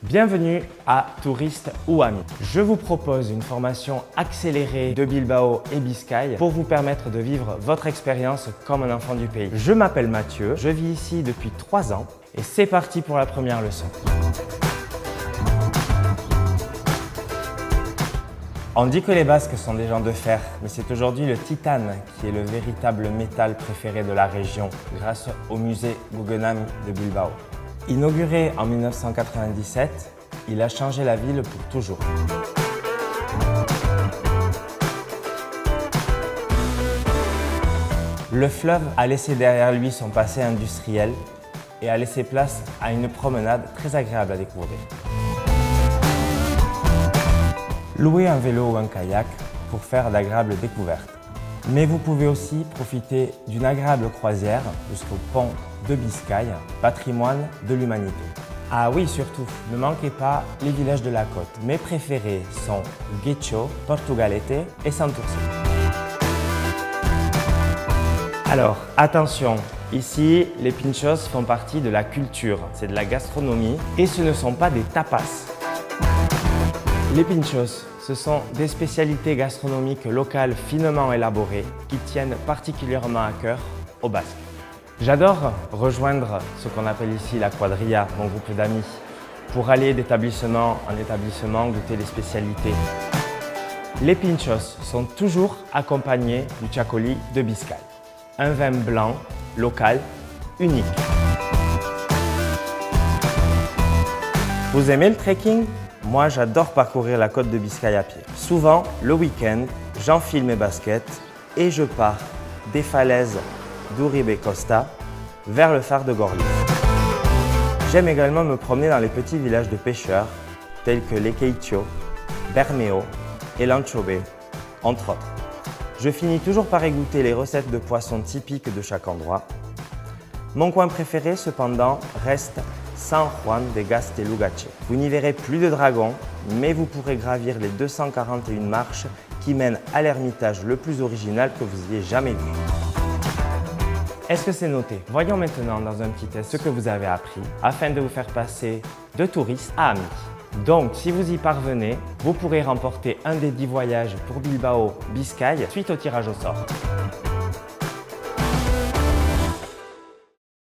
Bienvenue à Touristes ou Amis. Je vous propose une formation accélérée de Bilbao et Biscaye pour vous permettre de vivre votre expérience comme un enfant du pays. Je m'appelle Mathieu, je vis ici depuis 3 ans et c'est parti pour la première leçon. On dit que les Basques sont des gens de fer, mais c'est aujourd'hui le titane qui est le véritable métal préféré de la région grâce au musée Guggenheim de Bilbao. Inauguré en 1997, il a changé la ville pour toujours. Le fleuve a laissé derrière lui son passé industriel et a laissé place à une promenade très agréable à découvrir. Louez un vélo ou un kayak pour faire d'agréables découvertes. Mais vous pouvez aussi profiter d'une agréable croisière jusqu'au pont de Biscaye, patrimoine de l'humanité. Ah oui, surtout, ne manquez pas les villages de la côte. Mes préférés sont Getxo, Portugalete et Santurce. Alors, attention, ici, les pinchos font partie de la culture, c'est de la gastronomie et ce ne sont pas des tapas. Les pinchos, ce sont des spécialités gastronomiques locales finement élaborées qui tiennent particulièrement à cœur aux Basques. J'adore rejoindre ce qu'on appelle ici la quadrilla, mon groupe d'amis, pour aller d'établissement en établissement goûter les spécialités. Les pinchos sont toujours accompagnés du txakoli de Biscaye, un vin blanc, local, unique. Vous aimez le trekking ? Moi, j'adore parcourir la côte de Biscaye à pied. Souvent, le week-end, j'enfile mes baskets et je pars des falaises d'Uribe Costa vers le phare de Gorliz. J'aime également me promener dans les petits villages de pêcheurs tels que Lekeitio, Bermeo et Lanchobe, entre autres. Je finis toujours par égoutter les recettes de poissons typiques de chaque endroit. Mon coin préféré, cependant, reste San Juan de Gaztelugatxe. Vous n'y verrez plus de dragons, mais vous pourrez gravir les 241 marches qui mènent à l'ermitage le plus original que vous ayez jamais vu. Est-ce que c'est noté? Voyons maintenant dans un petit test ce que vous avez appris afin de vous faire passer de touristes à amis. Donc, si vous y parvenez, vous pourrez remporter un des 10 voyages pour Bilbao, Biscaye suite au tirage au sort.